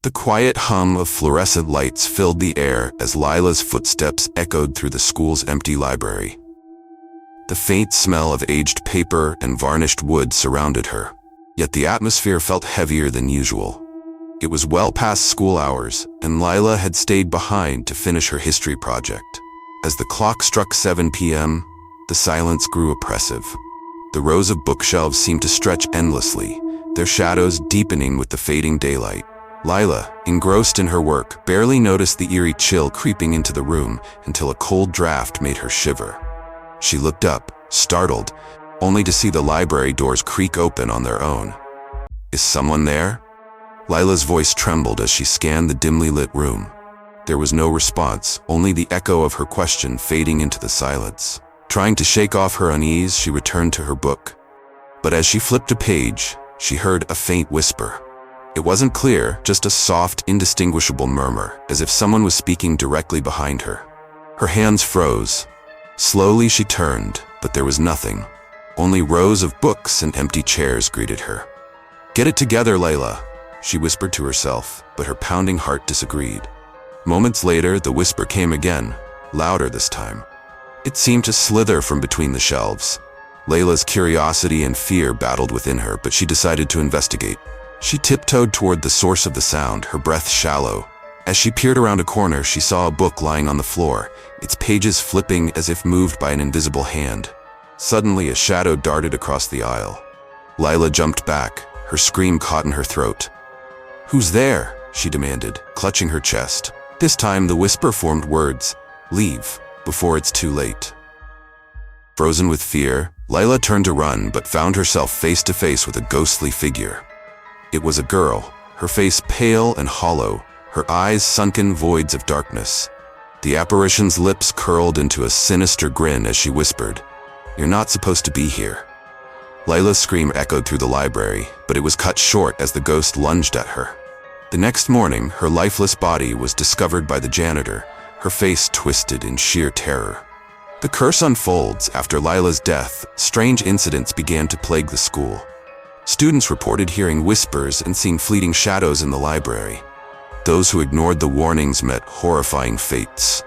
The quiet hum of fluorescent lights filled the air as Laila's footsteps echoed through the school's empty library. The faint smell of aged paper and varnished wood surrounded her, yet the atmosphere felt heavier than usual. It was well past school hours, and Laila had stayed behind to finish her history project. As the clock struck 7 p.m., the silence grew oppressive. The rows of bookshelves seemed to stretch endlessly, their shadows deepening with the fading daylight. Laila, engrossed in her work, barely noticed the eerie chill creeping into the room until a cold draft made her shiver. She looked up, startled, only to see the library doors creak open on their own. "Is someone there?" Laila's voice trembled as she scanned the dimly lit room. There was no response, only the echo of her question fading into the silence. Trying to shake off her unease, she returned to her book. But as she flipped a page, she heard a faint whisper. It wasn't clear, just a soft, indistinguishable murmur, as if someone was speaking directly behind her. Her hands froze. Slowly she turned, but there was nothing. Only rows of books and empty chairs greeted her. "Get it together, Laila," she whispered to herself, but her pounding heart disagreed. Moments later, the whisper came again, louder this time. It seemed to slither from between the shelves. Laila's curiosity and fear battled within her, but she decided to investigate. She tiptoed toward the source of the sound, her breath shallow. As she peered around a corner, she saw a book lying on the floor, its pages flipping as if moved by an invisible hand. Suddenly, a shadow darted across the aisle. Laila jumped back, her scream caught in her throat. "Who's there?" she demanded, clutching her chest. This time, the whisper formed words, "Leave, before it's too late." Frozen with fear, Laila turned to run, but found herself face to face with a ghostly figure. It was a girl, her face pale and hollow, her eyes sunken voids of darkness. The apparition's lips curled into a sinister grin as she whispered, "You're not supposed to be here." Laila's scream echoed through the library, but it was cut short as the ghost lunged at her. The next morning, her lifeless body was discovered by the janitor, her face twisted in sheer terror. The curse unfolds. After Laila's death, strange incidents began to plague the school. Students reported hearing whispers and seeing fleeting shadows in the library. Those who ignored the warnings met horrifying fates.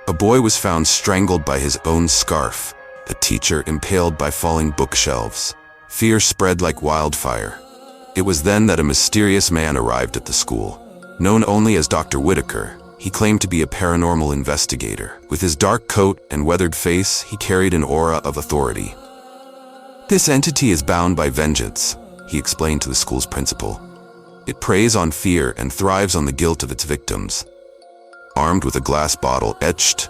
A boy was found strangled by his own scarf, a teacher impaled by falling bookshelves. Fear spread like wildfire. It was then that a mysterious man arrived at the school. Known only as Dr. Whitaker, he claimed to be a paranormal investigator. With his dark coat and weathered face, he carried an aura of authority. "This entity is bound by vengeance," he explained to the school's principal. "It preys on fear and thrives on the guilt of its victims." Armed with a glass bottle etched